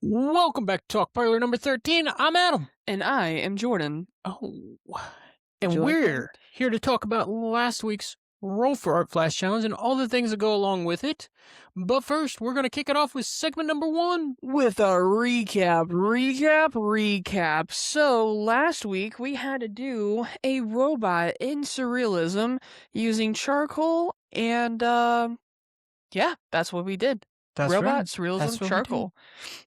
Welcome back to Talk Parlor number 13. I'm Adam. And I am Jordan. Oh, and you like we're here to talk about last week's Roll for Art Flash Challenge and all the things that go along with it. But first, we're going to kick it off with segment number 1. With a recap. So, last week we had to do a robot in surrealism using charcoal and, yeah, that's what we did. That's robot, right. surrealism, That's what we charcoal.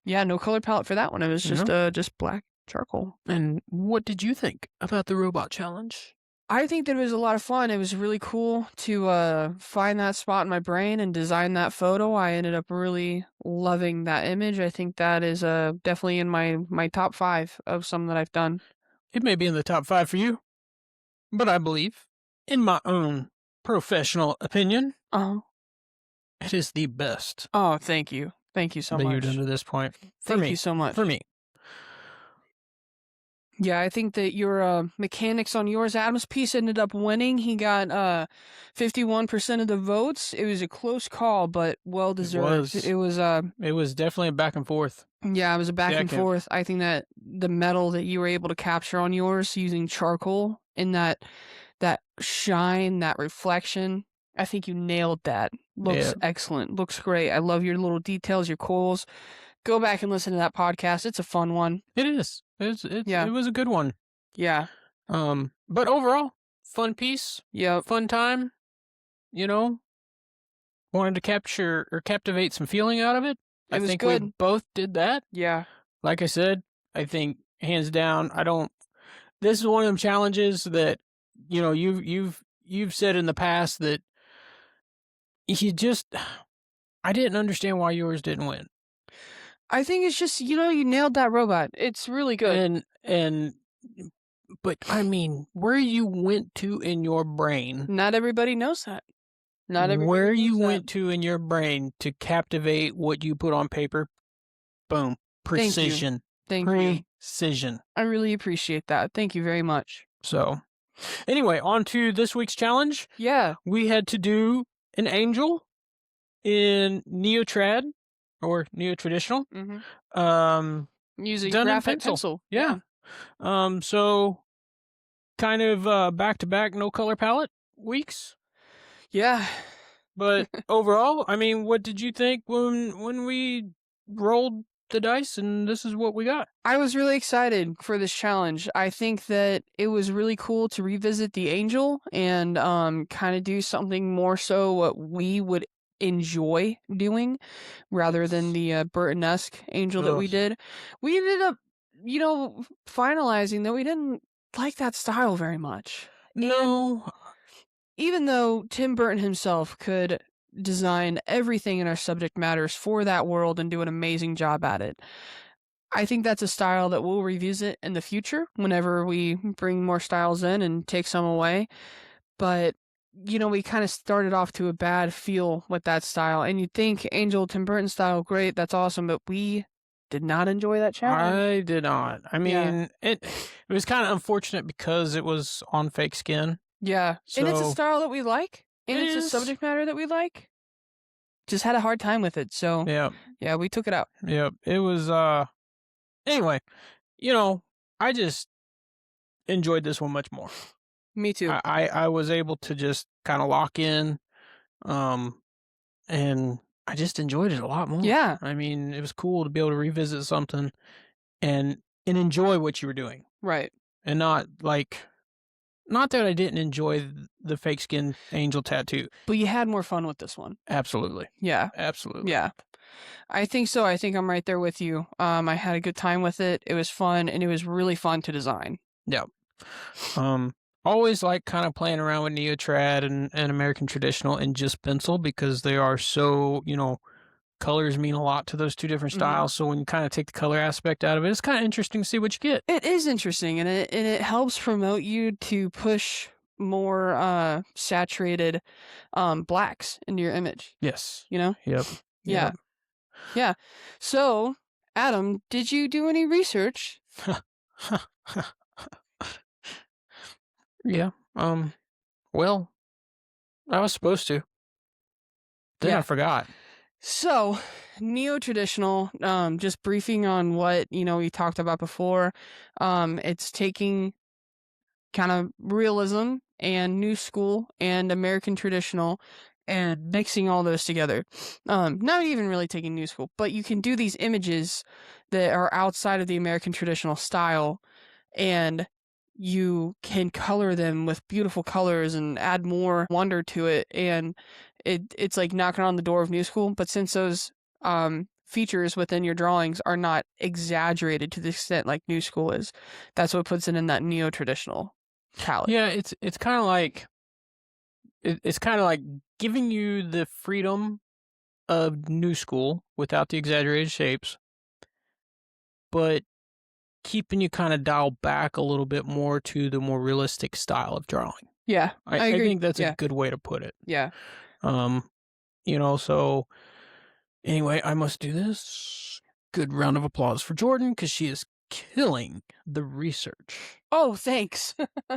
Yeah, no color palette for that one. It was just black charcoal. And what did you think about the robot challenge? I think that it was a lot of fun. It was really cool to find that spot in my brain and design that photo. I ended up really loving that image. I think that is definitely in my top 5 of some that I've done. It may be in the top 5 for you, but I believe, in my own professional opinion, it is the best. Oh, thank you. Thank you so much. That you've done to this point. Thank you so much. For me. Yeah, I think that your mechanics on yours, Adam's piece ended up winning. He got 51% of the votes. It was a close call, but well deserved. It was definitely a back and forth. Yeah, it was a back and forth. I think that the metal that you were able to capture on yours using charcoal and that shine, that reflection, I think you nailed that. Looks excellent. Looks great. I love your little details, your coils. Go back and listen to that podcast. It's a fun one. It is. It was a good one. Yeah. But overall, fun piece. Yeah. Fun time. Wanted to capture or captivate some feeling out of it. I think we both did that. Yeah. Like I said, I think hands down, this is one of them challenges that, you've said in the past that I didn't understand why yours didn't win. I think it's just, you nailed that robot. It's really good. But I mean, where you went to in your brain. Not everybody knows that. Where you went to in your brain to captivate what you put on paper. Boom. Precision. Thank you. Precision. I really appreciate that. Thank you very much. So, anyway, on to this week's challenge. Yeah. We had to do an angel in neo-trad. Or neo-traditional. Mm-hmm. Using graphite pencil. Yeah. So kind of back-to-back no color palette weeks. Yeah. But overall, I mean, what did you think when we rolled the dice and this is what we got? I was really excited for this challenge. I think that it was really cool to revisit the angel and kind of do something more so what we would enjoy doing rather than the Burton-esque angel that we did. We ended up, finalizing that we didn't like that style very much. No. And even though Tim Burton himself could design everything in our subject matters for that world and do an amazing job at it, I think that's a style that we'll revisit in the future whenever we bring more styles in and take some away. But we kind of started off to a bad feel with that style. And you'd think Angel Tim Burton style, great, that's awesome. But we did not enjoy that challenge. I did not. I mean, it was kind of unfortunate because it was on fake skin. Yeah. So, and it's a style that we like. And it's a subject matter that we like. Just had a hard time with it. So, yeah, we took it out. Yeah. It was, anyway, I just enjoyed this one much more. Me too. I was able to just kind of lock in, and I just enjoyed it a lot more. Yeah. I mean, it was cool to be able to revisit something and enjoy what you were doing. Right. And not that I didn't enjoy the fake skin angel tattoo. But you had more fun with this one. Absolutely. Yeah. Absolutely. Yeah. I think so. I think I'm right there with you. I had a good time with it. It was fun, and it was really fun to design. Yeah. Always like kind of playing around with neo-trad and American traditional and just pencil because they are so, colors mean a lot to those two different styles. So when you kind of take the color aspect out of it, it's kind of interesting to see what you get. It is interesting, and it helps promote you to push more saturated blacks into your image. Yes. Yep. Yeah. Yeah. So, Adam, did you do any research? Yeah. Well, I was supposed to. Then I forgot. So, neo-traditional, just briefing on what, we talked about before. It's taking kind of realism and new school and American traditional and mixing all those together. Not even really taking new school, but you can do these images that are outside of the American traditional style, and you can color them with beautiful colors and add more wonder to it. And it's like knocking on the door of new school. But since those features within your drawings are not exaggerated to the extent like new school is, that's what puts it in that neo traditional palette. Yeah, it's kind of like it's kind of like giving you the freedom of new school without the exaggerated shapes, but keeping you kind of dialed back a little bit more to the more realistic style of drawing. Yeah, I, I I agree. think that's a Yeah, good way to put it. yeah. Um, so anyway, I must do this. Good round of applause for Jordan because she is killing the research. Oh, thanks.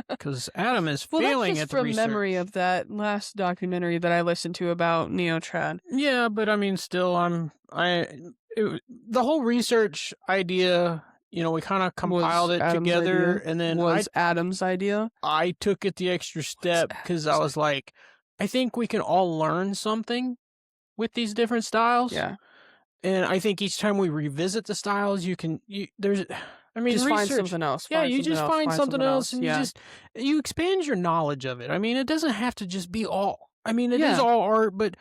Because Adam is Well, that's failing just at the from research. memory of that last documentary that I listened to about Neotrad. Yeah, but I mean, still, the whole research idea. We kind of compiled Was it Adam's together, idea. and then Was Adam's idea. I took it the extra step because I was like, I think we can all learn something with these different styles. Yeah. And I think each time we revisit the styles, there's, I mean, Just find research. something else. Yeah, Find you something just else, find something else, and Yeah. you expand your knowledge of it. I mean, it doesn't have to just be all. I mean, it is Yeah. all art, but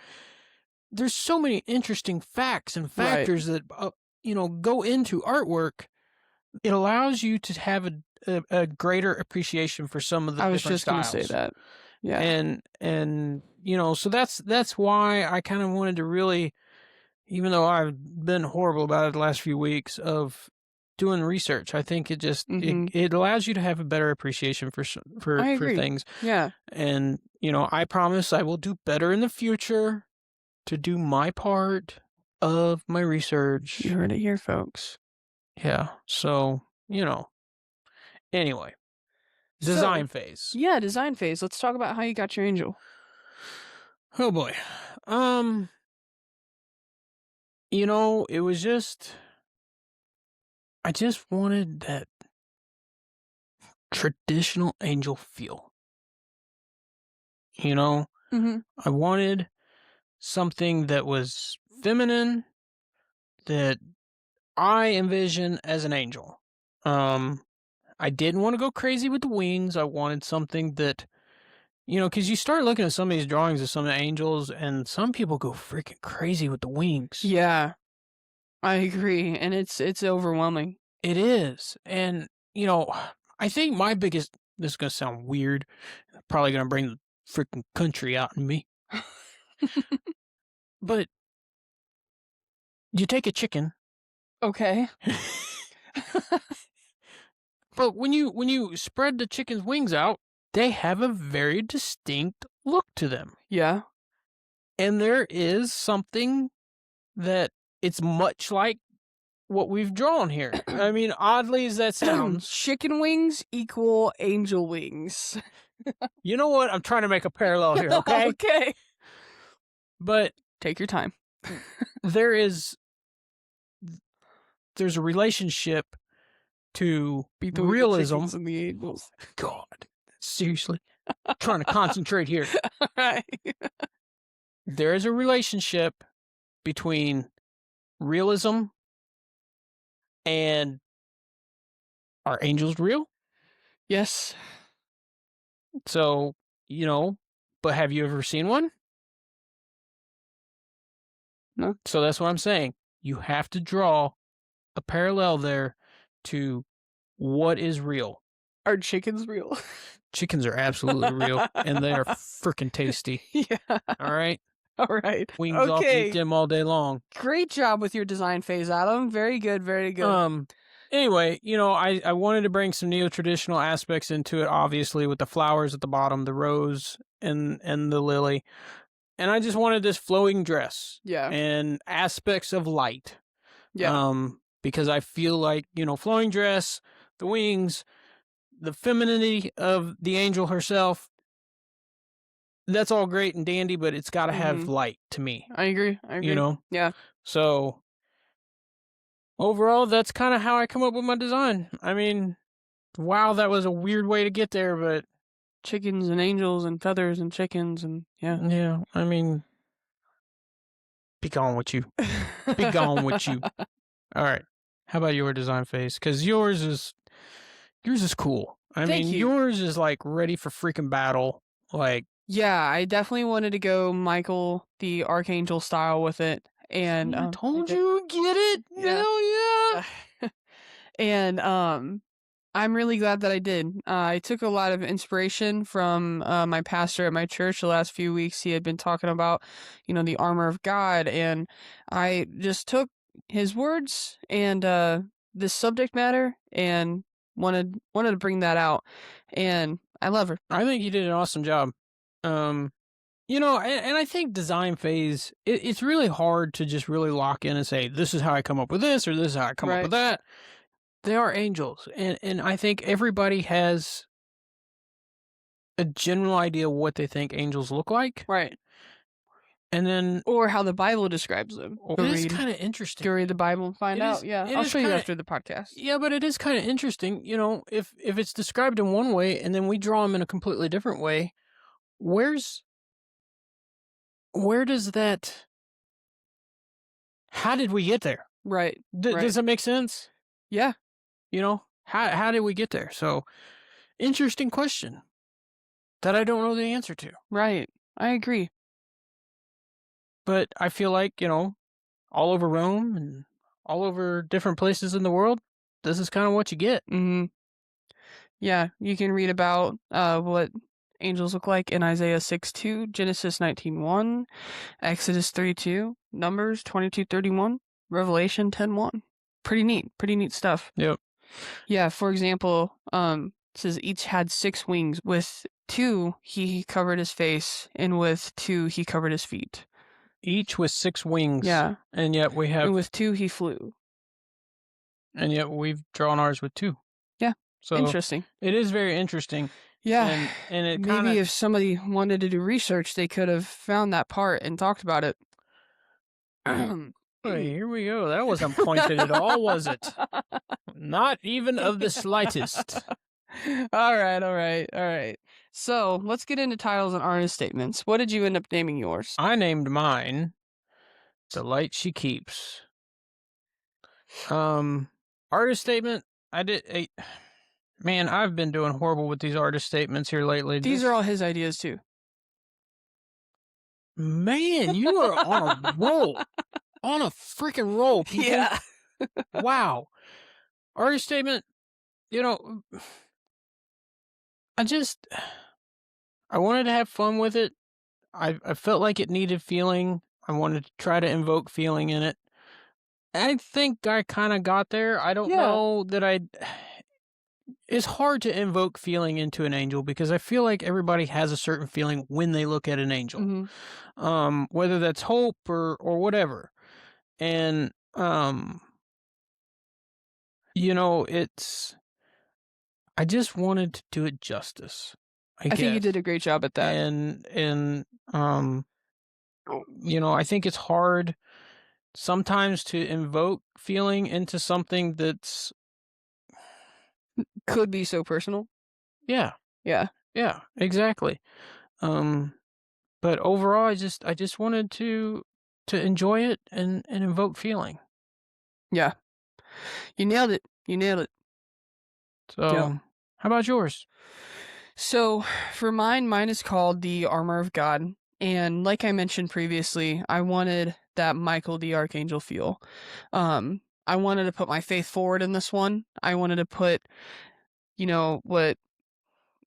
there's so many interesting facts and Right. factors that go into artwork. It allows you to have a greater appreciation for some of the I was different just gonna styles. say that. Yeah. And so that's why I kind of wanted to really, even though I've been horrible about it the last few weeks of doing research, I think it just it allows you to have a better appreciation for I agree. things. Yeah. And I promise I will do better in the future to do my part of my research. You heard it here, folks. Yeah. So, anyway, design phase. Yeah, design phase. Let's talk about how you got your angel. Oh boy. It was I just wanted that traditional angel feel. I wanted something that was feminine that I envision as an angel. I didn't want to go crazy with the wings. I wanted something that, because you start looking at some of these drawings of some of the angels, and some people go freaking crazy with the wings. Yeah, I agree, and it's overwhelming. It is, and I think my biggest. This is gonna sound weird. Probably gonna bring the freaking country out in me. But you take a chicken. Okay. But when you spread the chicken's wings out, they have a very distinct look to them. Yeah. And there is something that it's much like what we've drawn here. I mean, oddly as that sounds. Chicken wings equal angel wings. You know what? I'm trying to make a parallel here, okay? Okay. But take your time. there's a relationship to realism. And the angels. God, seriously. I'm trying to concentrate here. Right. There is a relationship between realism and are angels real? Yes. So, but have you ever seen one? No. So that's what I'm saying. You have to draw a parallel there to what is real. Are chickens real? Chickens are absolutely real, and they are freaking tasty. Yeah. All right? All right. Wings off, eat them all day long. Great job with your design phase, Adam. Very good, very good. Anyway, I wanted to bring some neo-traditional aspects into it, obviously, with the flowers at the bottom, the rose and the lily. And I just wanted this flowing dress. Yeah. And aspects of light. Yeah. Because I feel like, flowing dress, the wings, the femininity of the angel herself, that's all great and dandy, but it's got to have Mhm. light to me, I agree, I you agree. know? Yeah. So overall, that's kind of how I come up with my design. I mean, wow, that was a weird way to get there, but Chickens and angels and feathers and chickens and yeah. yeah, I mean, be gone with you. Be gone with you. All right. How about your design phase? Because yours is cool. I Thank mean, you. yours is like ready for freaking battle. Like, Yeah, I definitely wanted to go Michael the Archangel style with it, and, see, I I told did. you, get it? Yeah. Hell yeah. And, I'm really glad that I did. I took a lot of inspiration from my pastor at my church the last few weeks. He had been talking about, the armor of God, and I just took his words and this subject matter and wanted to bring that out. And I love her. I think you did an awesome job. Um, and I think design phase, it's really hard to just really lock in and say, this is how I come up with this or this is how I come up with Right, that. They are angels. And I think everybody has a general idea what they think angels look like. right. And then Or how the Bible describes them. it is kind of interesting. Go read the Bible and find It is out. Yeah, it I'll is show you kind of after the podcast. yeah, but it is kind of interesting, if it's described in one way and then we draw them in a completely different way, where's where does that how did we get there? Right, right. Does that make sense? Yeah, How did we get there? So, interesting question that I don't know the answer to. right. I agree. But I feel like, all over Rome and all over different places in the world, this is kind of what you get. Mhm. Yeah, you can read about, what angels look like in Isaiah 6:2, Genesis 19:1, Exodus 3:2, Numbers 22:31, Revelation 10:1. Pretty neat stuff. Yep. Yeah, for example, it says each had 6 wings. With 2, he covered his face, and with 2, he covered his feet. Each with 6 wings, Yeah, and yet we and have with 2, he flew. and yet we've drawn ours with 2. Yeah, So, interesting. it is very interesting, Yeah, and it maybe kinda if somebody wanted to do research, they could have found that part and talked about it. Hey, here we go. That wasn't pointed at all, was it? Not even of the slightest. All right. So let's get into titles and artist statements. What did you end up naming yours? I named mine "The Light She Keeps." Um, Artist statement. I did. Man, I've been doing horrible with these artist statements here lately. These are all his ideas too. Man, you are on a roll, on a freaking roll, people. Yeah. Wow. Artist statement. You know, I just I wanted to have fun with it. I felt like it needed feeling. I wanted to try to invoke feeling in it. I think I kind of got there. I don't Yeah. know that I. It's hard to invoke feeling into an angel because I feel like everybody has a certain feeling when they look at an angel, Hmm. whether that's hope or whatever. And it's. I just wanted to do it justice, I I think you guess. did a great job at that. And I think it's hard sometimes to invoke feeling into something that's Could be so personal. yeah, Yeah. yeah, exactly. Um, but overall, I just wanted to enjoy it and invoke feeling. Yeah. You nailed it. You nailed it. Yeah. So, how about yours? So for mine is called the Armor of God. And like I mentioned previously, I wanted that Michael the Archangel feel. I wanted to put my faith forward in this one. I wanted to put, what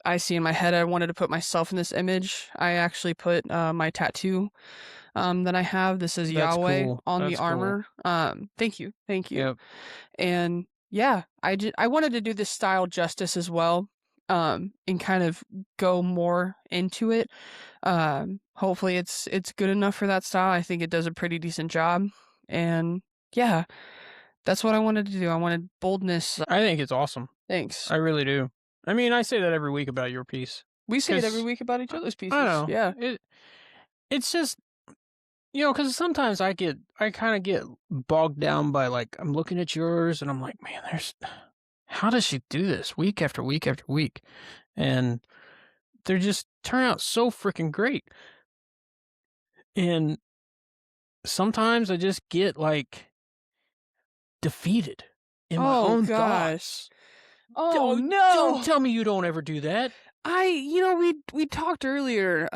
I see in my head. I wanted to put myself in this image. I actually put my tattoo that I have. This is That's Yahweh cool. on the That's cool. armor. Thank you. Thank you. Yep. And yeah, I wanted to do this style justice as well, and kind of go more into it. Hopefully it's good enough for that style. I think it does a pretty decent job. And yeah, that's what I wanted to do. I wanted boldness. I think it's awesome. Thanks. I really do. I mean, I say that every week about your piece. We say it every 'Cause week about each other's I pieces. know. Yeah. It's just, because sometimes I kinda get bogged down by, like, I'm looking at yours and I'm like, "Man, there's how does she do this week after week after week?" And they just turn out so freaking great. And sometimes I just get, like, defeated in my Oh own gosh. thoughts. Oh Don't no. tell me you don't ever do that. We talked earlier,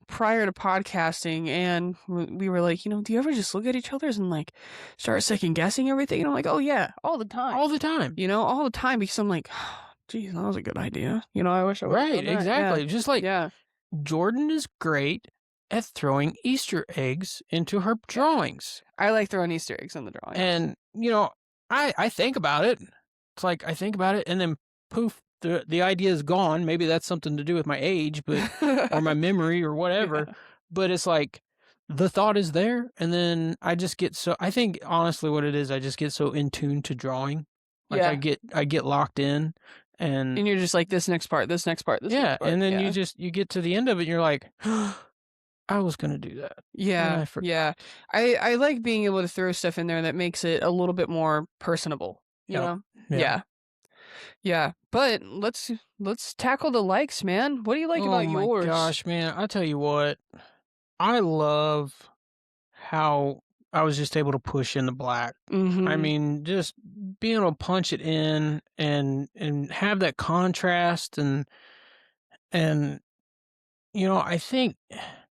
prior to podcasting, and we were like, do you ever just look at each other's and like start second guessing everything? And I'm like, oh yeah, all the time. All the time. All the time because I'm like, geez, that was a good idea. I wish I would have Right, done that. Yeah. exactly. Just like Yeah. Jordan is great at throwing Easter eggs into her Yeah. drawings. I like throwing Easter eggs on the drawings. And, I think about it. It's like I think about it and then poof, the idea is gone. Maybe that's something to do with my age, but or my memory or whatever. Yeah. But it's like the thought is there and then I just get so I think honestly what it is, I just get so in tune to drawing. Like Yeah. I get locked in and And you're just like this next part, this next part, this yeah, next part. and then Yeah. you get to the end of it and you're like, I was gonna do that. And Yeah, I forgot. yeah. I like being able to throw stuff in there that makes it a little bit more personable, you Yep. know? Yeah. Yeah. Yeah. But let's tackle the likes, man. What do you like Oh about my yours? gosh, man. I tell you what, I love how I was just able to push in the black. I Mhm. mean, just being able to punch it in and have that contrast and I think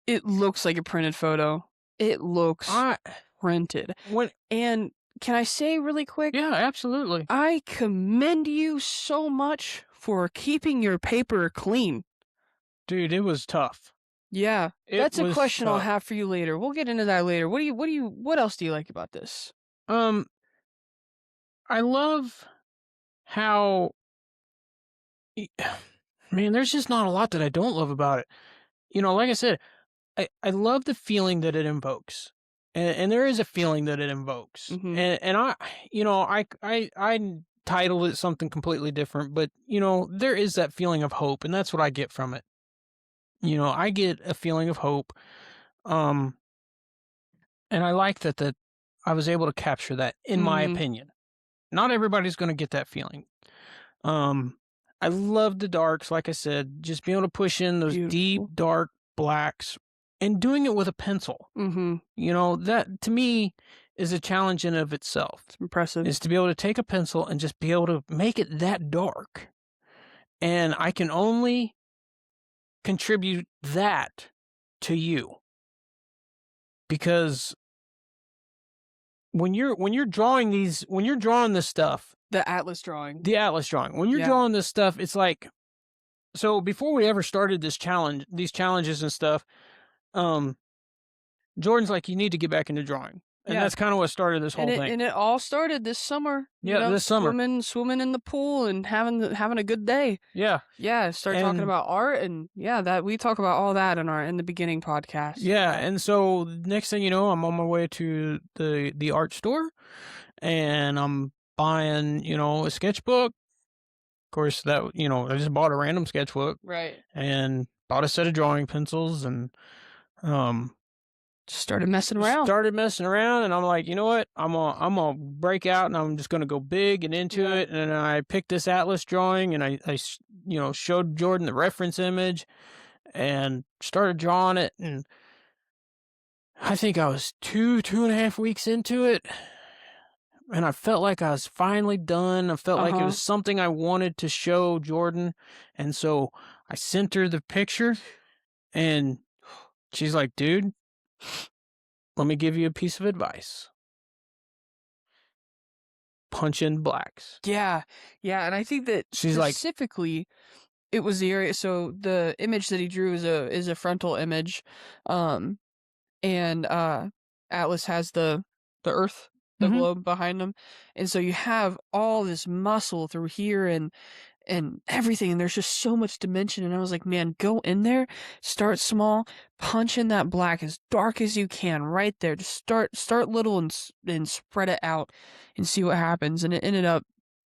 It looks like a printed photo. It looks I printed. when And can I say really quick, yeah, absolutely. I commend you so much for keeping your paper clean. Dude, it was tough. Yeah. It That's a was question I'll tough. have for you later. We'll get into that later. What else do you like about this? Um I love how y- man, there's just not a lot that I don't love about it. Like I said, I love the feeling that it invokes. And there is a feeling that it invokes. Mhm. And I titled it something completely different, but there is that feeling of hope and that's what I get from it. I get a feeling of hope. Um and I like that I was able to capture that in my Mhm. opinion. Not everybody's going to get that feeling. Um, I love the darks, like I said, just being able to push in those deep, Beautiful. dark blacks and doing it with a pencil. Mhm. That to me is a challenge in of itself, It's impressive. is to be able to take a pencil and just be able to make it that dark. And I can only contribute that to you because when you're drawing this stuff, The atlas drawing. the atlas drawing, when you're Yeah. drawing this stuff, it's like so before we ever started these challenges and stuff, um, Jordan's like, you need to get back into drawing. And Yeah. that's kind of what started this And whole it thing. and it all started this summer, Yeah, this summer. swimming in the pool and having a good day. Yeah. Yeah, start talking And about art and yeah, that we talk about all that in the beginning podcast. yeah. And so next thing you know, I'm on my way to the art store and I'm buying, a sketchbook. Of course, I just bought a random sketchbook Right. and bought a set of drawing pencils and, um, Just started messing around. started messing around and I'm like, you know what? I'm gonna break out and I'm just gonna go big and into Yeah. it. And I picked this atlas drawing and showed Jordan the reference image and started drawing it. And I think I was 2.5 weeks into it. And I felt like I was finally done. I felt like it Uh-huh. was something I wanted to show Jordan. And so I sent her the picture and she's like, dude, let me give you a piece of advice. Punch in blacks. Yeah. Yeah, and I think that She's like, specifically it was the area so the image that he drew is a frontal image. Um and Atlas has the earth, the mm-hmm, globe behind him. And so you have all this muscle through here and everything, and there's just so much dimension. And I was like, man, go in there, start small, punch in that black as dark as you can right there. Just start little and spread it out and see what happens. And it ended up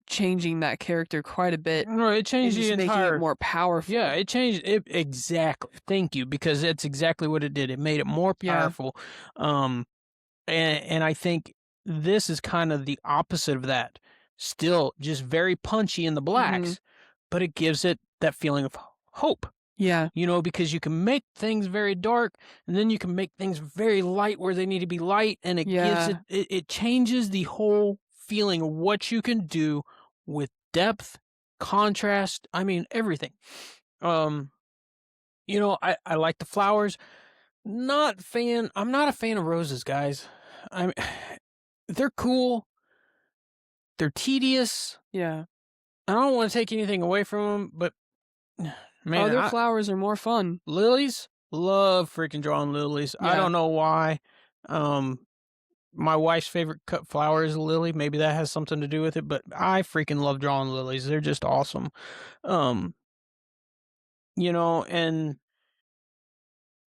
changing that character quite a bit No, it and changed the just making it entire. more Yeah, powerful. it changed it exactly. Thank you, because that's exactly what it did. It made it more Yeah. powerful. Um, and I think this is kind of the opposite of that. Still just very punchy in the Mhm. blacks, but it gives it that feeling of hope. Yeah. Because you can make things very dark and then you can make things very light where they need to be light, and it gives Yeah. it changes the whole feeling of what you can do with depth, contrast, I mean everything. Um, I like the flowers. I'm not a fan of roses, guys. I mean, they're cool, they're tedious. Yeah. I don't want to take anything away from them, but man, Other I flowers are more fun. lilies, love freaking drawing lilies. I Yeah. don't know why. Um, my wife's favorite cut flower is a lily. Maybe that has something to do with it, but I freaking love drawing lilies. They're just awesome. Um, and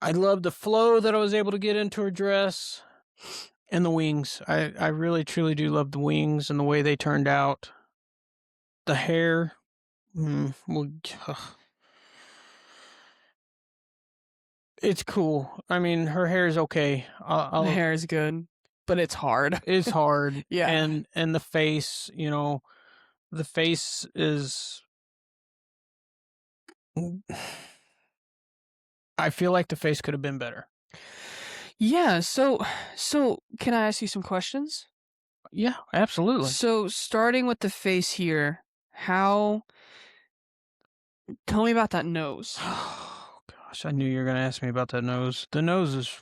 I love the flow that I was able to get into her dress and the wings. I really truly do love the wings and the way they turned out. The hair, well, it's cool. I mean, her hair is okay. The hair is good, but it's hard. It's hard, Yeah. and the face, the face is. I feel like the face could have been better. Yeah, so can I ask you some questions? Yeah, absolutely. So starting with the face here, how tell me about that nose. Oh gosh, I knew you were gonna ask me about that nose. The nose is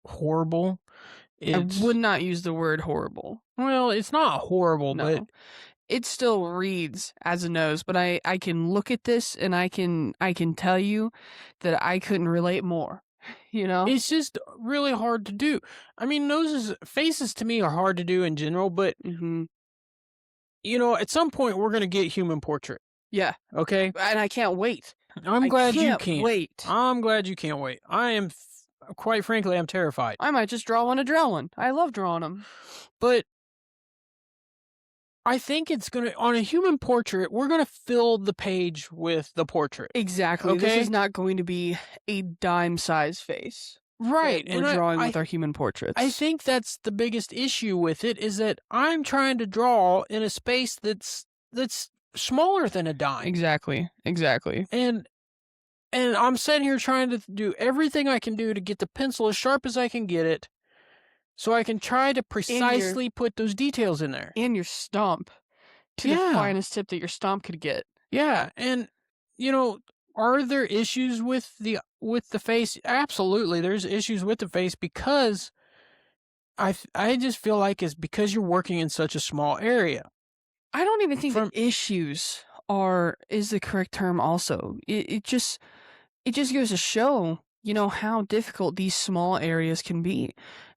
horrible. I would It's not use the word horrible. well, it's not horrible, but No. It still reads as a nose, but I can look at this and I can tell you that I couldn't relate more. You know? it's just really hard to do. I mean, faces to me are hard to do in general, but Mhm. at some point we're gonna get human portrait. Yeah, Okay, and I can't wait. I'm I glad you can't can't. wait. I'm glad you can't wait. Quite frankly, I'm terrified. I might just draw one to draw one. I love drawing them. But I think it's gonna on a human portrait, we're gonna fill the page with the portrait. Exactly. This is Okay? not going to be a dime size face Right. that we're And drawing with our human I portraits. think that's the biggest issue with it is that I'm trying to draw in a space that's smaller than a dime. Exactly. Exactly. And I'm sitting here trying to do everything I can do to get the pencil as sharp as I can get it so I can try to And your precisely put those details in there. and your stomp to the Yeah. finest tip that your stomp could get. Yeah, and you know, are there issues with the face? Absolutely, there's issues with the face because I just feel like it's because you're working in such a small area. I don't even think the From issues are is the correct term also. It just goes to show, how difficult these small areas can be.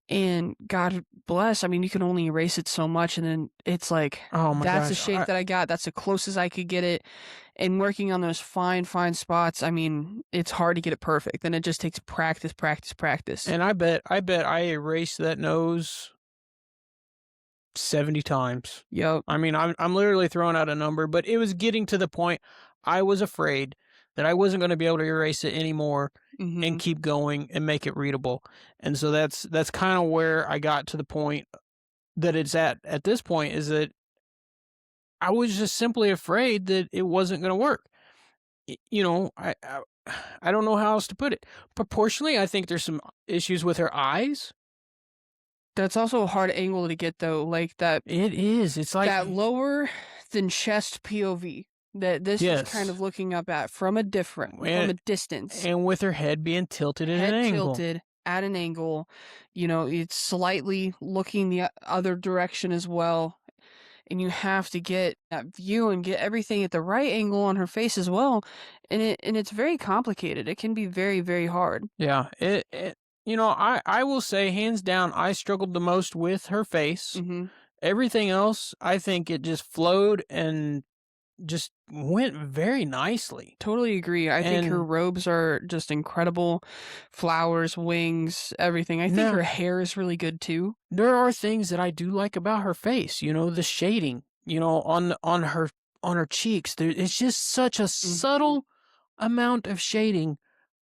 And God bless, I mean, you can only erase it so much, and then it's like, oh my that's the gosh, shape that I got. That's the closest I could get it. And working on those fine, fine spots, I mean, it's hard to get it perfect. And it just takes practice, practice, practice. and I bet I erased that nose 70 times. Yup. I mean, I'm literally throwing out a number, but it was getting to the point I was afraid that I wasn't going to be able to erase it anymore and Hmm. keep going and make it readable. And so that's kind of where I got to the point that it's at this point is that I was just simply afraid that it wasn't going to work. I don't know how else to put it. Proportionally, I think there's some issues with her eyes. That's also a hard angle to get though, like that It is. It's like that lower than chest POV that this is kind yes, of looking up at from a and distance. and with her head being tilted at an Head angle. tilted at an angle, it's slightly looking the other direction as well. And you have to get that view and get everything at the right angle on her face as well. And it's very complicated. It can be very, very hard. Yeah, I will say hands down, I struggled the most with her face. Hmm. Everything else, I think it just flowed and just went very nicely. Totally agree. I think her And robes are just incredible. Flowers, wings, everything. I think her now hair is really good too. there are things that I do like about her face. The shading, on her cheeks, it's just such a Mhm. subtle amount of shading,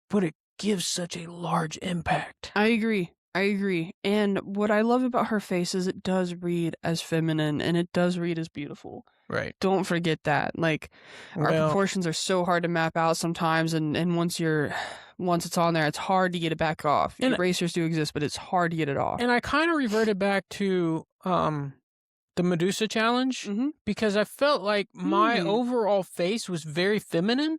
but it gives such a large impact. I agree. I agree. And what I love about her face is it does read as feminine and it does read as beautiful. Right. Don't forget that. Like our Well, proportions are so hard to map out sometimes and once it's on there, it's hard to get it back off. and Erasers do exist, but it's hard to get it off. and I kind of reverted back to the Medusa challenge Mhm. because I felt like my Mm. overall face was very feminine,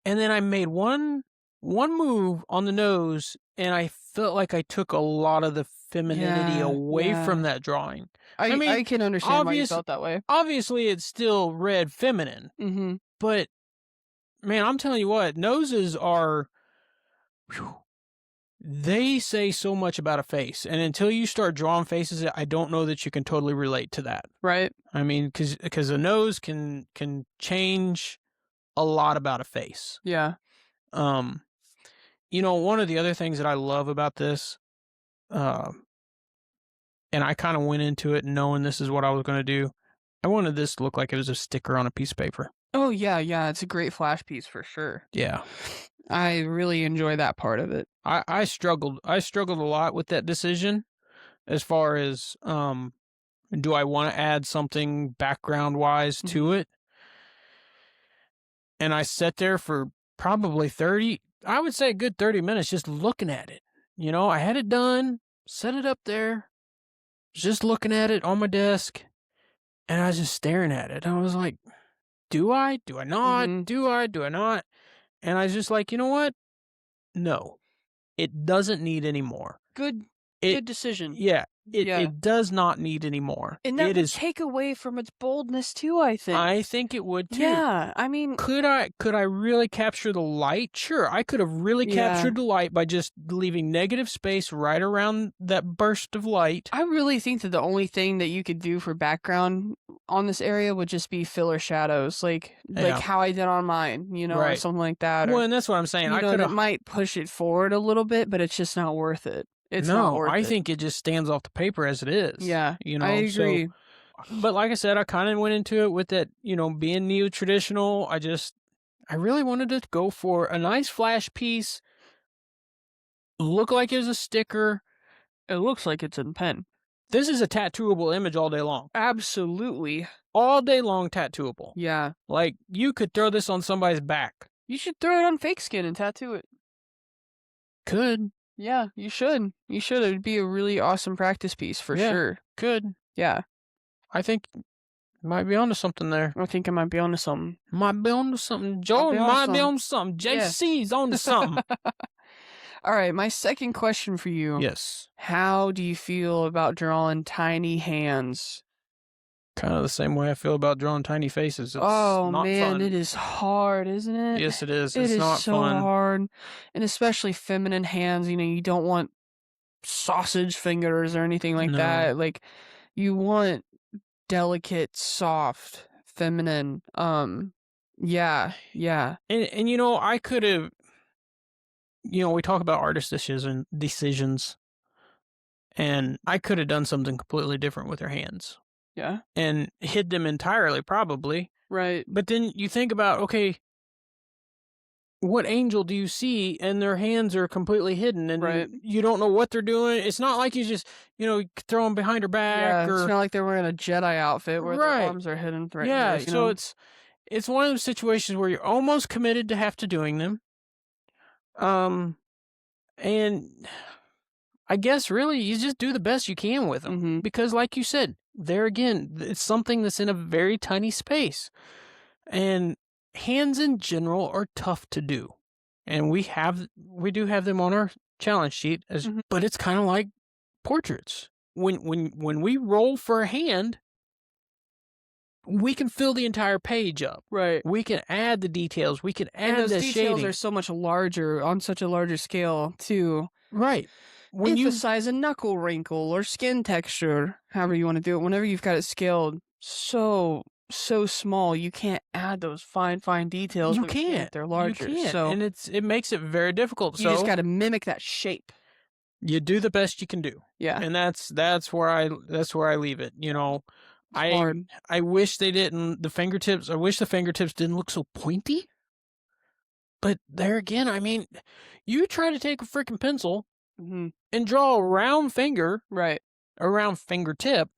and then I made one move on the nose, and I felt like I took a lot of the femininity Yeah, away from yeah. that drawing. I I mean, can understand why you obvious felt that way. obviously it's still red feminine, Mhm. but man, I'm telling you what, noses are whew, they say so much about a face, and until you start drawing faces, I don't know that you can totally relate to that. Right? I mean, because a nose can change a lot about a face. Yeah. Um, one of the other things that I love about this, uh, and I kind of went into it knowing this is what I was going to do. I wanted this to look like it was a sticker on a piece of paper. Oh, yeah, yeah, it's a great flash piece for sure. Yeah, I really enjoy that part of it. I struggled. I struggled a lot with that decision as far as do I want to add something background wise Mhm. to it? And I sat there for probably 30, I would say a good 30 minutes just looking at it. I had it done, set it up there, just looking at it on my desk, and I was just staring at it. I was like, do I? Do I not? Mhm. Do I? Do I not? And I was just like, you know what? No, it doesn't need any more. Good It, good decision. yeah, it, Yeah. it does not need any more. And that It would is, take away from its boldness too, I think. I think it would too. Yeah, I mean Could I really capture the light? Sure, I could have really yeah. captured the light by just leaving negative space right around that burst of light. I really think that the only thing that you could do for background on this area would just be filler shadows, like Yeah, how I did on mine, or right. something like that, Well, or and that's what I'm saying. I could that have. might push it forward a little bit, but it's just not worth it. It's not No, worth I it. think it just stands off the paper as it is. Yeah, I So, agree. but like I said, I kind of went into it with that. Being neo traditional. I really wanted to go for a nice flash piece, look like it was a sticker. It looks like it's in pen. This is a tattooable image all day long. Absolutely. All day long tattooable. Yeah. Like, you could throw this on somebody's back. You should throw it on fake skin and tattoo it. Could. Yeah, you should. You should. It would be a really awesome practice piece for Yeah, sure. could. Yeah. I think you might be onto something there. I think I might be onto something. Might be onto something. Might Joe be onto might be something. on something. Yeah. JC's onto something. All right, my second question for you. Yes. How do you feel about drawing tiny hands? Kind of the same way I feel about drawing tiny faces. It's Oh not man, fun. it is hard, isn't it? Yes, it is. It It's is not so fun. hard. And especially feminine hands, you don't want sausage fingers or anything like No. that. Like you want delicate, soft, feminine. Yeah, yeah. And I could have, we talk about artist decisions, and I could have done something completely different with their hands Yeah. and hid them entirely, probably. Right. But then you think about, okay, what angel do you see and their hands are completely hidden and Right. you don't know what they're doing? It's not like you just, throw them behind her back Yeah, it's or not like they're wearing a Jedi outfit where their right. arms are hidden right Yeah, there, so it's one of those situations where you're almost committed to have to doing them. And I guess really you just do the best you can with them Mhm. because like you said, there again, it's something that's in a very tiny space. And hands in general are tough to do. And we do have them on our challenge sheet Mhm. but it's kind of like portraits. When we roll for a hand, we can fill the entire page up. Right. We can add the details. We can And add those the details shading. are so much larger on such a larger scale to Right. When you emphasize a knuckle wrinkle or skin texture, however you want to do it. Whenever you've got it scaled so small, you can't add those fine details. you when you can't. They're larger. You can't. So And it makes it very difficult. you So just got to mimic that shape. you do the best you can do. Yeah. And that's where I leave it. It's I hard. I wish they didn't I wish the fingertips didn't look so pointy, but there again, I mean, you try to take a freaking pencil Mhm. and draw a round finger, Right. a round fingertip,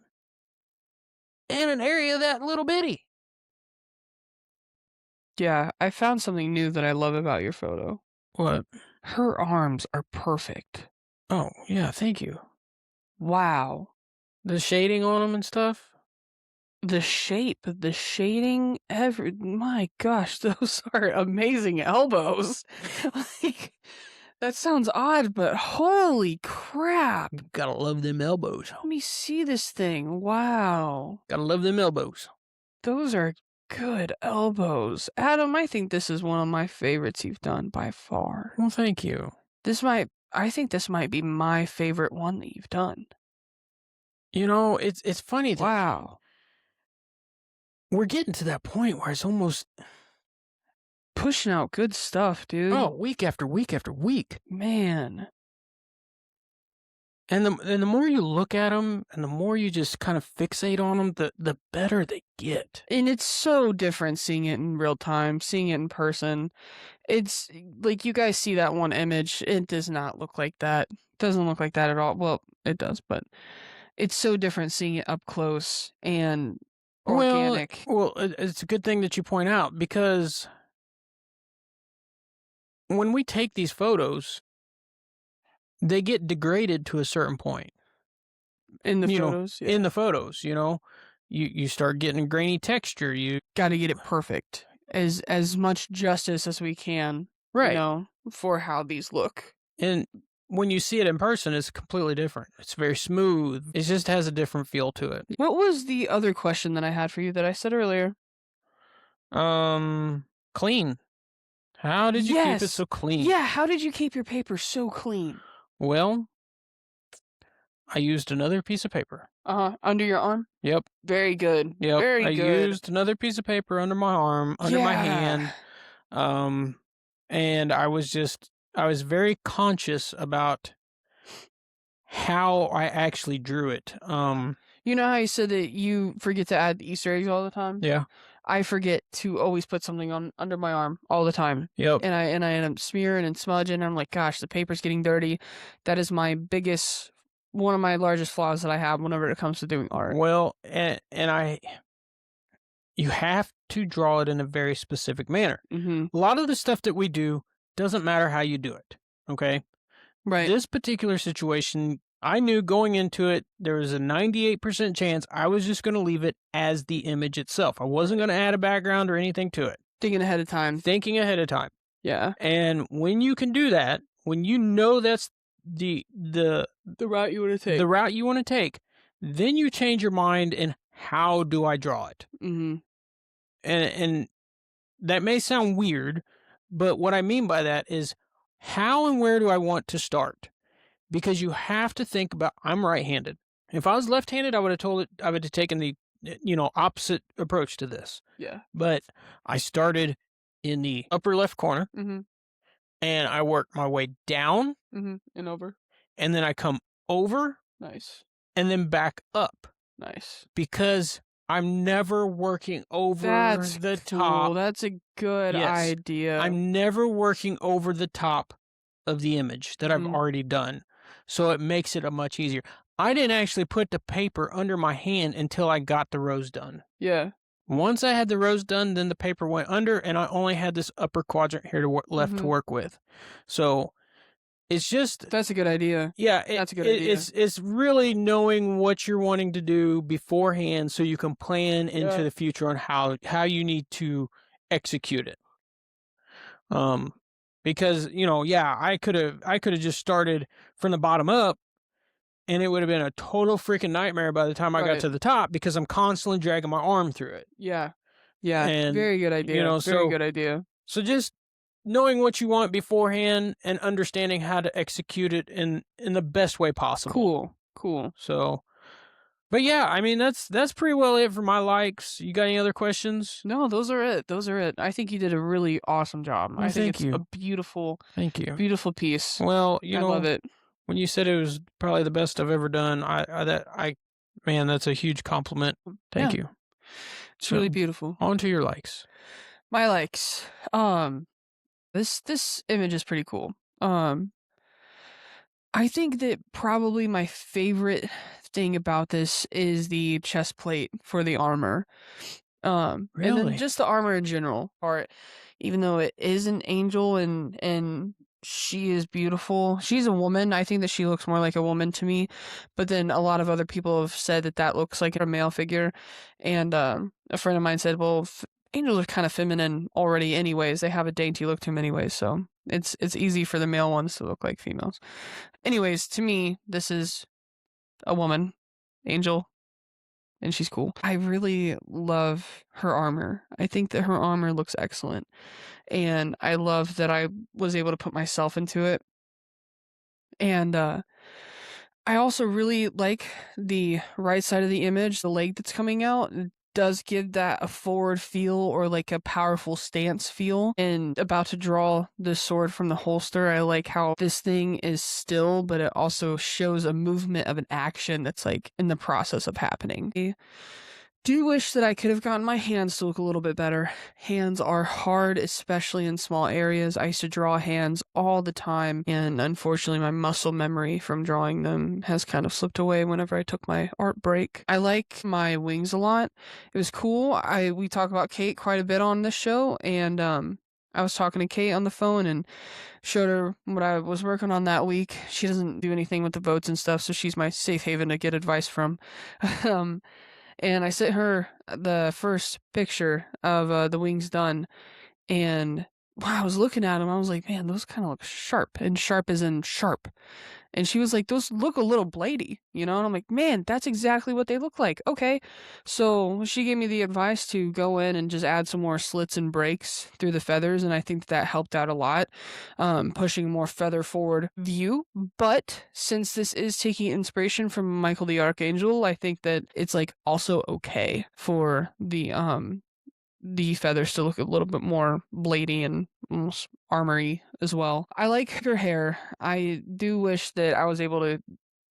in an area that little bitty. Yeah, I found something new that I love about your photo. What? Her arms are perfect. Oh, yeah, thank you. Wow. The shading on them and stuff? The shape, the shading, my gosh, those are amazing elbows. Like, that sounds odd, but holy crap. Gotta love them elbows. Let me see this thing. Wow. Gotta love them elbows. Those are good elbows. Adam, I think this is one of my favorites you've done by far. Well, thank you. I think this might be my favorite one that you've done. You know, it's funny that Wow. we're getting to that point where it's almost, Pushing out good stuff, dude. oh, week after week after week. Man. And the more you look at them and the more you just kind of fixate on them, the better they get. And it's so different seeing it in real time, seeing it in person. It's like you guys see that one image, it does not look like that. Doesn't look like that at all. Well, it does, but it's so different seeing it up close and Well, organic. it's a good thing that you point out because when we take these photos, they get degraded to a certain point. In the You know, photos, yeah. in the photos, you start getting a grainy texture. You Gotta get it perfect. As much justice as we can, right, for how these look. and when you see it in person, it's completely different. It's very smooth. It just has a different feel to it. What was the other question that I had for you that I said earlier? Clean. How did you keep it Yes. so clean? Yeah, how did you keep your paper so clean? Well, I used another piece of paper. Uh-huh. Under your arm? Yep. Very good. Yep. Very I good. used another piece of paper under my arm, under my hand. Um, and I was very conscious about how I actually drew it. You know how you said that you forget to add the Easter eggs all the time? Yeah. I forget to always put something on under my arm all the time. Yep. And I end up smearing and smudging. And I'm like, gosh, the paper's getting dirty. That is one of my largest flaws that I have whenever it comes to doing art. Well, you have to draw it in a very specific manner. Mm-hmm. A lot of the stuff that we do doesn't matter how you do it. Okay. Right. This particular situation, I knew going into it, there was a 98% chance I was just going to leave it as the image itself. I wasn't going to add a background or anything to it. Thinking ahead of time. Thinking ahead of time. Yeah. And when you can do that, when you know that's the route you want to take. the route you want to take, then you change your mind in how do I draw it? Mm-hmm. And that may sound weird, but what I mean by that is how and where do I want to start? Because you have to think about, I'm right-handed. If I was left-handed, I would have taken the, opposite approach to this. Yeah. But I started in the upper left corner Mm-hmm. and I worked my way down Mm-hmm. And over. and then I come over Nice. and then back up Nice. because I'm never working over That's the cool. top. That's a good Yes. idea. I'm never working over the top of the image that I've Mhm. already done. So it makes it a much easier. I didn't actually put the paper under my hand until I got the rose done. Yeah. Once I had the rose done, then the paper went under and I only had this upper quadrant here left to Mhm. work with. So it's just, That's a good idea. yeah, That's a good idea. It's really knowing what you're wanting to do beforehand so you can plan into Yeah. the future on how you need to execute it. Because, I could have just started from the bottom up and it would have been a total freaking nightmare by the time I got Right. to the top because I'm constantly dragging my arm through it. Yeah. Yeah. And, Very good idea. Very so good idea. so just knowing what you want beforehand and understanding how to execute it in the best way possible. Cool. Cool. So, but yeah, I mean that's pretty well it for my likes. You got any other questions? No, those are it. Those are it. I think you did a really awesome job. Well, I think thank it's you. a beautiful, Thank you. beautiful piece. Well, I love it. when you said it was probably the best I've ever done, I Man, that's a huge compliment. Thank Yeah, you. it's really So, beautiful. on to your likes. My likes. This image is pretty cool. Um, I think that probably my favorite thing about this is the chest plate for the armor. And then Really? just the armor in general part, even though it is an angel and she is beautiful. She's a woman. I think that she looks more like a woman to me, but then a lot of other people have said that that looks like a male figure. And a friend of mine said, "Well, angels are kind of feminine already, anyways. They have a dainty look to them, anyways. So it's easy for the male ones to look like females." Anyways, to me, this is a woman, angel, and she's cool. I really love her armor. I think that her armor looks excellent, and I love that I was able to put myself into it. And I also really like the right side of the image, the leg that's coming out. It does give that a forward feel or like a powerful stance feel. And about to draw the sword from the holster, I like how this thing is still, but it also shows a movement of an action that's like in the process of happening. I do wish that I could have gotten my hands to look a little bit better. Hands are hard, especially in small areas. I used to draw hands all the time, and unfortunately, my muscle memory from drawing them has kind of slipped away whenever I took my art break. I like my wings a lot. It was cool. We talk about Kate quite a bit on this show, and I was talking to Kate on the phone and showed her what I was working on that week. She doesn't do anything with the boats and stuff, so she's my safe haven to get advice from. um, and I sent her the first picture of the wings done, and while I was looking at them, I was like, man, those kind of look sharp, and sharp is in sharp. And she was like, those look a little bladey, you know? And I'm like, man, that's exactly what they look like. Okay. So she gave me the advice to go in and just add some more slits and breaks through the feathers. And I think that helped out a lot, pushing more feather forward view. But since this is taking inspiration from Michael the Archangel, I think that it's like also okay for the feathers to look a little bit more bladey and almost armory as well. I like her hair. I do wish that I was able to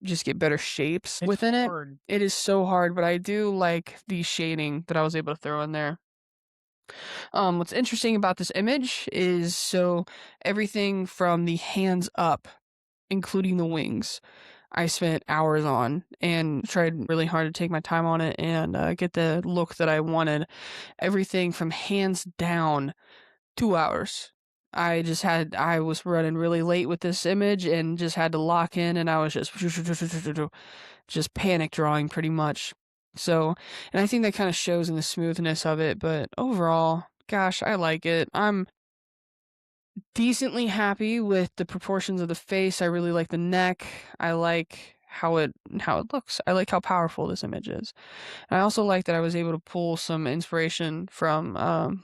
just get better shapes It's within it. hard. It is so hard, but I do like the shading that I was able to throw in there. What's interesting about this image is so everything from the hands up, including the wings, I spent hours on and tried really hard to take my time on it and get the look that I wanted. Everything from hands down, 2 hours. I was running really late with this image and just had to lock in, and I was just panic drawing pretty much. So, and I think that kind of shows in the smoothness of it, but overall, gosh, I like it. I'm decently happy with the proportions of the face. I really like the neck. I like how it looks. I like how powerful this image is. And I also like that I was able to pull some inspiration from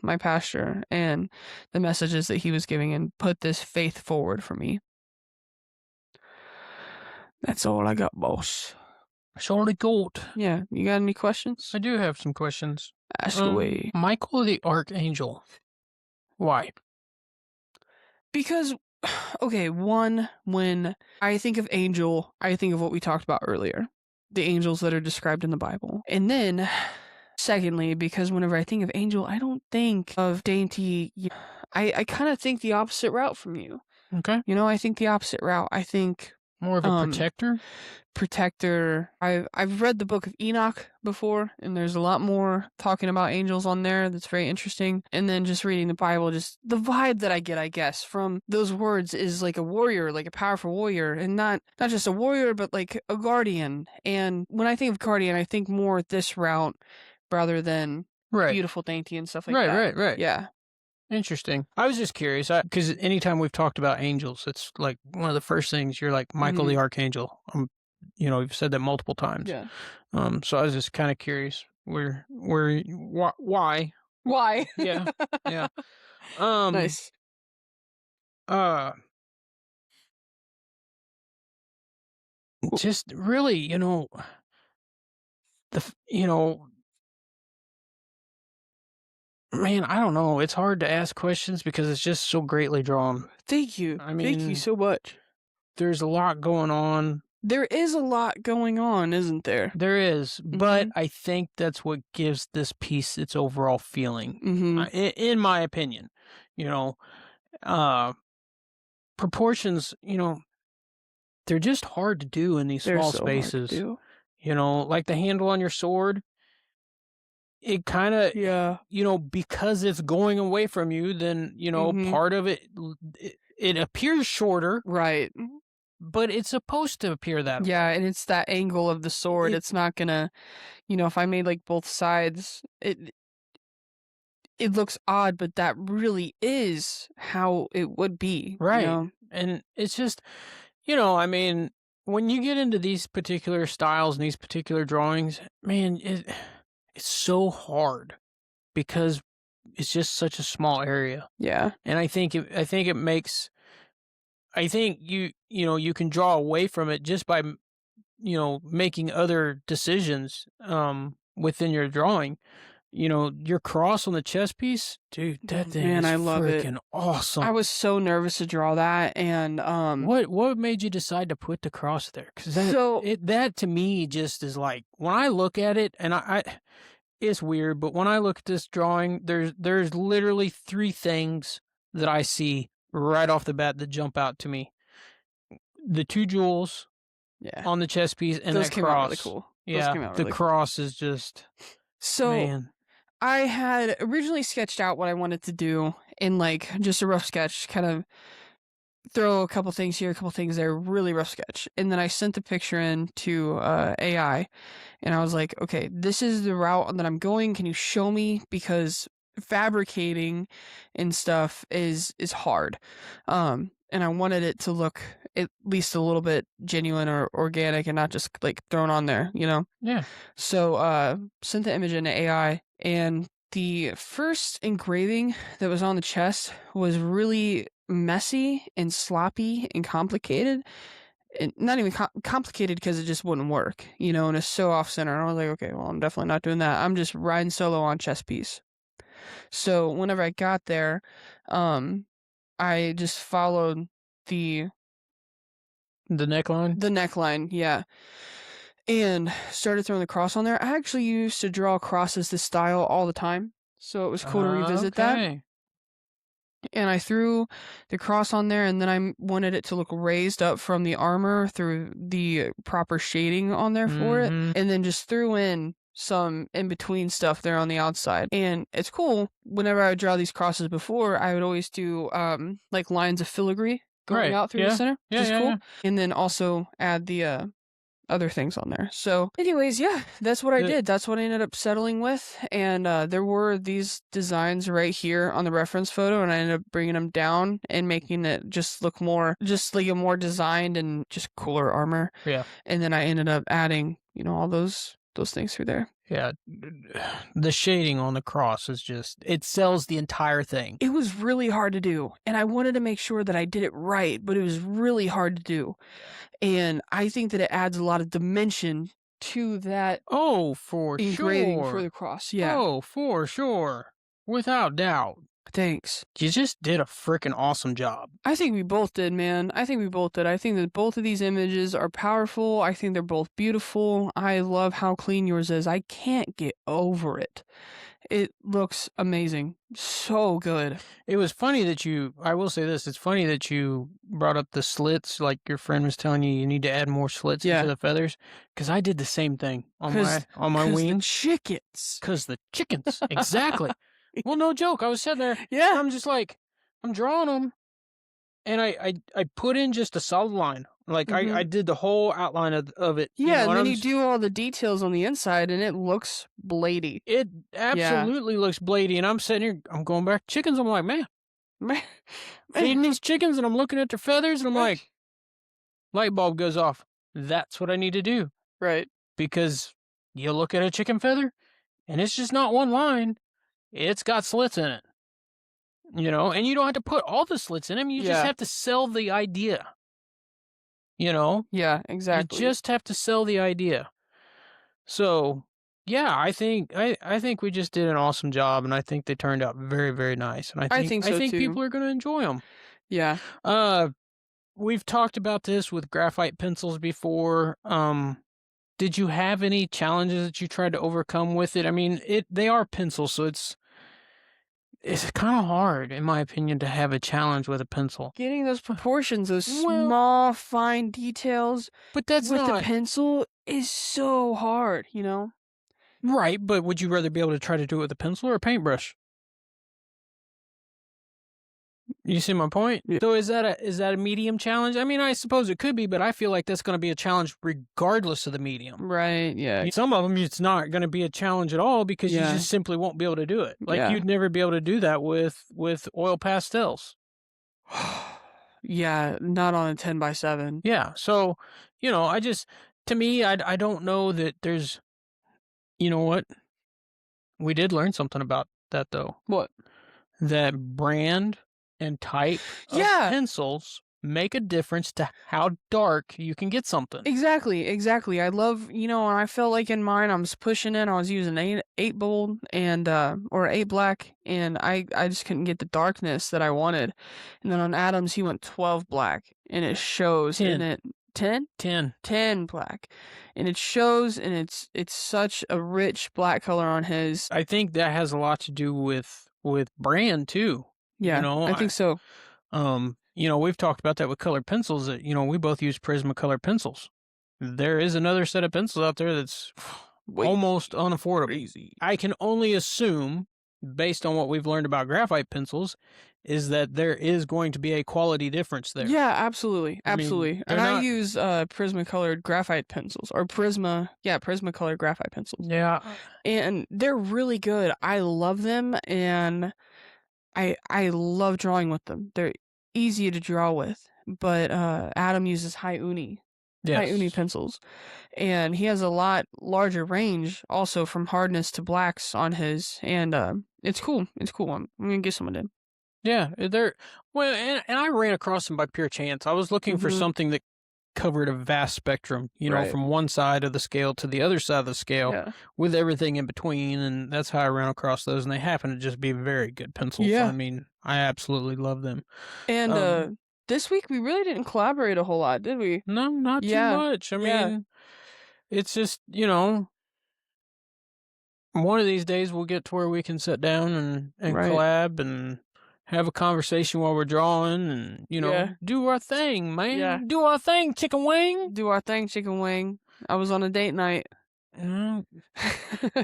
my pastor and the messages that he was giving and put this faith forward for me. That's all I got, boss. Surely goat. Yeah, you got any questions? I do have some questions. Ask away. Michael the Archangel. Why? Because, okay, one, when I think of angel, I think of what we talked about earlier, the angels that are described in the Bible. And then, secondly, because whenever I think of angel, I don't think of dainty. I kind of think the opposite route from you. Okay. You know, I think the opposite route. I think More of a protector? protector. I've read the book of Enoch before, and there's a lot more talking about angels on there that's very interesting. And then just reading the Bible, just the vibe that I get, I guess, from those words is like a warrior, like a powerful warrior, and not just a warrior, but like a guardian. And when I think of guardian, I think more this route rather than Right. beautiful, dainty, and stuff like Right, that. right. Yeah. Interesting. I was just curious because anytime we've talked about angels, it's like one of the first things you're like Michael the Archangel. You've said that multiple times. Yeah. So I was just kind of curious why? Why? Yeah. Yeah. Nice. Just really, man, I don't know. It's hard to ask questions because it's just so greatly drawn. Thank you. I Thank you mean, so much. there's a lot going on. There is a lot going on, isn't there? There is, but Mhm. I think that's what gives this piece its overall feeling, Mhm. in my opinion. You know, uh, proportions, they're just hard to do in these They're small so hard to spaces. do. Like the handle on your sword, it kind of, Yeah. because it's going away from you, then, Mhm. part of it appears shorter, Right. but it's supposed to appear that Yeah, way. and it's that angle of the sword. It It's not gonna, if I made like both sides, it looks odd, but that really is how it would be, you Right. know? And it's just, I mean, when you get into these particular styles and these particular drawings, man, it's so hard because it's just such a small area. Yeah. And I think it makes I think you can draw away from it just by making other decisions within your drawing. Your cross on the chess piece, dude, that Oh thing man, is I love it. freaking I awesome. was so nervous to draw that, and What made you decide to put the cross there? Because so that to me just is like when I look at it, and I it's weird, but when I look at this drawing, there's literally three things that I see right off the bat that jump out to me: the two jewels yeah, on the chess piece and those that came out really cross. cool. Those Yeah, came out the really cool. cross is just So man. I had originally sketched out what I wanted to do in like just a rough sketch, kind of throw a couple things here, a couple things there, really rough sketch. And then I sent the picture in to AI, and I was like, okay, this is the route that I'm going. Can you show me? Because fabricating and stuff is hard. And I wanted it to look at least a little bit genuine or organic and not just like thrown on there, you know? Yeah. So sent the image into AI, and the first engraving that was on the chest was really messy and sloppy and complicated. And not even complicated because it just wouldn't work, and it's so off center. And I was like, okay, well, I'm definitely not doing that. I'm just riding solo on chess piece. So whenever I got there, um, I just followed the The neckline? the neckline, yeah, and started throwing the cross on there. I actually used to draw crosses this style all the time, so it was cool to revisit that. Okay. And I threw the cross on there, and then I wanted it to look raised up from the armor through the proper shading on there for it, Mhm. and then just threw in some in between stuff there on the outside. And it's cool. Whenever I would draw these crosses before, I would always do like lines of filigree going Right. out through the Yeah. center, which Yeah, is yeah, cool. yeah. And then also add the other things on there. So, anyways, yeah, that's what I The did. That's what I ended up settling with. And there were these designs right here on the reference photo, and I ended up bringing them down and making it just look more, just like a more designed and just cooler armor. yeah. And then I ended up adding, all those things through there. Yeah. The shading on the cross is just it sells the entire thing. It was really hard to do, and I wanted to make sure that I did it right, but it was really hard to do. Yeah. And I think that it adds a lot of dimension to that Oh, for engraving for the sure. cross. Yeah. Oh, for sure. Without doubt. Thanks. You just did a freaking awesome job. I think we both did, man. I think we both did. I think that both of these images are powerful. I think they're both beautiful. I love how clean yours is. I can't get over it. It looks amazing. So good. It was funny that I will say this, it's funny that you brought up the slits, like your friend was telling you need to add more slits into Yeah. the feathers, because I did the same thing on Cause, my cause the wings. chickens. Because the chickens, exactly. Well, no joke. I was sitting there, and Yeah. I'm just like, I'm drawing them, and I put in just a solid line. Like I Mhm. did the whole outline of it, Yeah, and and then you do all the details on the inside, and it looks bladey. it Yeah. absolutely looks bladey, and I'm sitting here, I'm going back to chickens. I'm like, man, Man, feeding man, these chickens, and I'm looking at their feathers, and I'm right. like, light bulb goes off. That's what I need to do Right. because you look at a chicken feather, and it's just not one line. It's got slits in it. And you don't have to put all the slits in them. You just Yeah. have to sell the idea. You know, Yeah, you exactly. just have to sell the idea. So, yeah, I think we just did an awesome job, and I think they turned out very, very nice. And I I think think I so think too. people are going to enjoy them. Yeah. Uh, we've talked about this with graphite pencils before. Did you have any challenges that you tried to overcome with it? I mean, they are pencils, so it's kind of hard, in my opinion, to have a challenge with a pencil. Getting those proportions, those Well, small, fine details but that's with the not pencil is so hard, right. But would you rather be able to try to do it with a pencil or a paintbrush? You see my point? Yeah. So is that a medium challenge? I mean, I suppose it could be, but I feel like that's going to be a challenge regardless of the medium. Right, yeah. Some of them, it's not going to be a challenge at all because you Yeah. just simply won't be able to do it. Like Yeah. you'd never be able to do that with oil pastels. Yeah, not on a 10x7. Yeah. So, to me, I don't know that there's, you know what? We did learn something about that though. What? That brand and type of Yeah, pencils make a difference to how dark you can get something. exactly. I love, and I felt like in mine, I was pushing in, I was using eight bold and, or eight black, and I just couldn't get the darkness that I wanted. And then on Adams, he went 12 black, and it shows in 10. it. 10? 10. 10 black. And it shows, and it's such a rich black color on his. I think that has a lot to do with brand too. Yeah, I think so. We've talked about that with colored pencils that, we both use Prismacolor pencils. There is another set of pencils out there that's Way almost unaffordable. crazy. I can only assume, based on what we've learned about graphite pencils, is that there is going to be a quality difference there. Yeah, absolutely, I mean, absolutely. they're And I not. use Prismacolor graphite pencils or Prismacolor graphite pencils. Yeah. And they're really good. I love them, and I love drawing with them. They're easy to draw with. But Adam uses high uni Yes. pencils, and he has a lot larger range also from hardness to blacks on his, and it's cool. It's cool. I'm gonna get some of them. Yeah. They're well, and I ran across them by pure chance. I was looking for Mhm. something that covered a vast spectrum, Right. from one side of the scale to the other side of the scale Yeah. with everything in between. And that's how I ran across those. And they happen to just be very good pencils. I Yeah. mean, I absolutely love them. And Um, this week we really didn't collaborate a whole lot, did we? no, not too Yeah. much. I Yeah. mean, it's just, one of these days we'll get to where we can sit down and Right. collab and have a conversation while we're drawing and, Yeah. do our thing, man. Yeah. Do our thing, chicken wing. Do our thing, chicken wing. I was on a date night. Mm,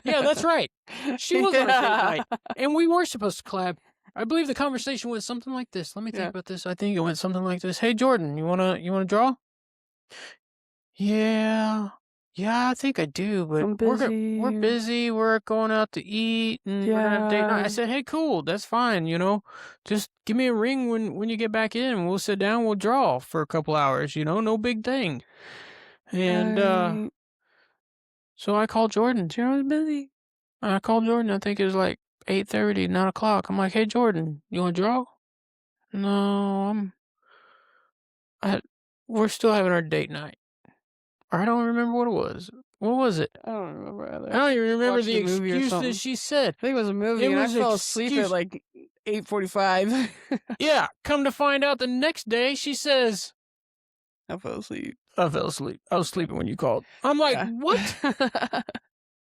yeah, that's right. She was on a date night, and we were supposed to collab. I believe the conversation went something like this. Let me think Yeah. about this. I think it went something like this. Hey, Jordan, you wanna draw? Yeah, yeah, I think I do, but I'm we're busy. busy. We're going out to eat, and we're gonna have date night. I Yeah. said, hey, cool, that's fine. Just give me a ring when you get back in. We'll sit down. We'll draw for a couple hours. No big thing. And Right. so I called Jordan. Jeremy's busy. I called Jordan. I think it was like 8:30, 9 o'clock. I'm like, hey, Jordan, you want to draw? No, I, we're still having our date night. Or I don't remember what it was. What was it? I don't remember I either. don't even remember Watched the a movie or excuse that something. she said. I think it was a movie, It and I was fell asleep excuse. at like 8:45. Yeah, come to find out the next day, she says, I fell asleep. I fell asleep. I was sleeping when you called. I'm like, Yeah. what?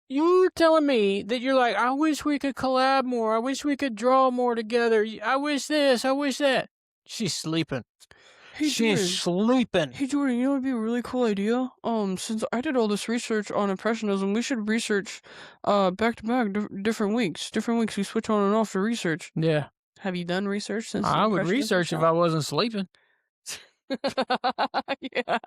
You're telling me that you're like, I wish we could collab more. I wish we could draw more together. I wish this. I wish that. She's sleeping. Hey, She's Jordan. sleeping. Hey, Jordan, you know what would be a really cool idea? Since I did all this research on Impressionism, we should research, back to back, different weeks. Different weeks, we switch on and off the research. Yeah. Have you done research since I would Impressionism research if shot? I wasn't sleeping. Yeah.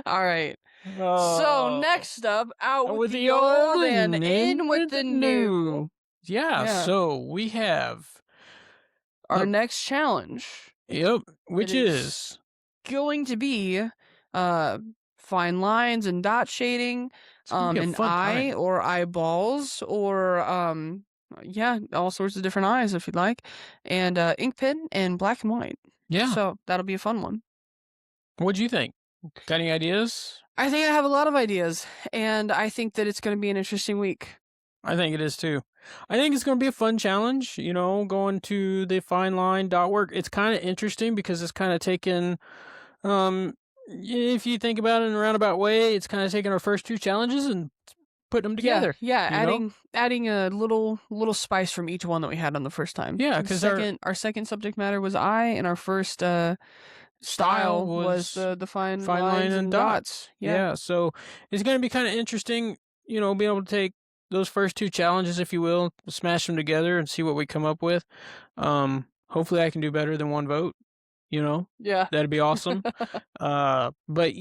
All right. So Oh. next up, out With the old and in with the new. new. Yeah, Yeah. so we have, Our Look. next challenge yep, which It is, going to be fine lines and dot shading, it's gonna be a an fun eye time. or eyeballs, or yeah, all sorts of different eyes if you'd like, and ink pen and black and white. Yeah. So that'll be a fun one. What'd you think? Got any ideas? I think I have a lot of ideas, and I think that it's going to be an interesting week. I think it is too. I think it's going to be a fun challenge, going to the fine line dot work. It's kind of interesting because it's kind of taken, if you think about it in a roundabout way, it's kind of taking our first two challenges and putting them Yeah, together. yeah, you know? adding a little spice from each one that we had on the first time. Yeah, The because our second subject matter was eye, and our first style was the fine fine line lines and and dots. dots. Yeah. So it's going to be kind of interesting, being able to take those first two challenges, if you will, smash them together and see what we come up with. Hopefully I can do better than one vote, Yeah. that'd be awesome. But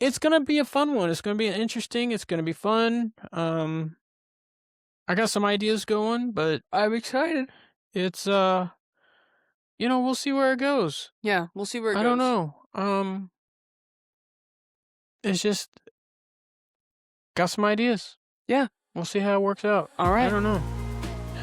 it's going to be a fun one. It's going to be interesting. It's going to be fun. I got some ideas going, but I'm excited. it's, we'll see where it goes. Yeah, we'll see where it goes. I don't know. It's just got some ideas. Yeah. We'll see how it works out. All right. I don't know.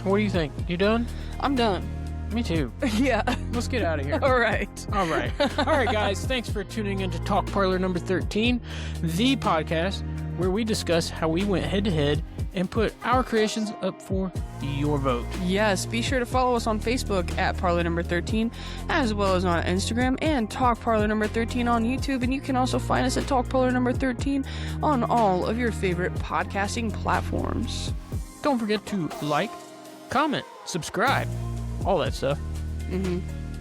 What do you think? You done? I'm done. Me too. Yeah. Let's get out of here. All right. All right. All right, guys. Thanks for tuning in to Talk Parlor number 13, the podcast where we discuss how we went head to head and put our creations up for your vote. Yes, be sure to follow us on Facebook at Parlor number 13, as well as on Instagram and Talk Parlor number 13 on YouTube. And you can also find us at Talk Parlor number 13 on all of your favorite podcasting platforms. Don't forget to like, comment, subscribe, all that stuff. Mm-hmm.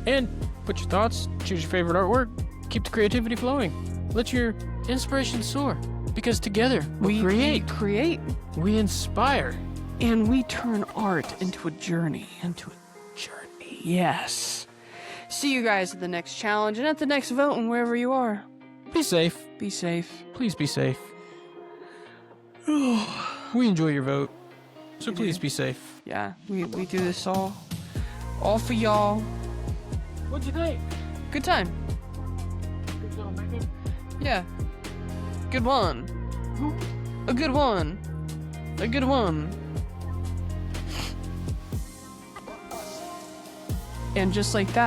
And put your thoughts, choose your favorite artwork, keep the creativity flowing. Let your inspiration soar. Because together we create, we inspire, and we turn art into a journey. Yes. See you guys at the next challenge and at the next vote and wherever you are. Be safe. Be safe. Please be safe. We enjoy your vote, so please be safe. Yeah, we do this all for y'all. What'd you think? Good time. Yeah. Good one. A good one. A good one. And just like that.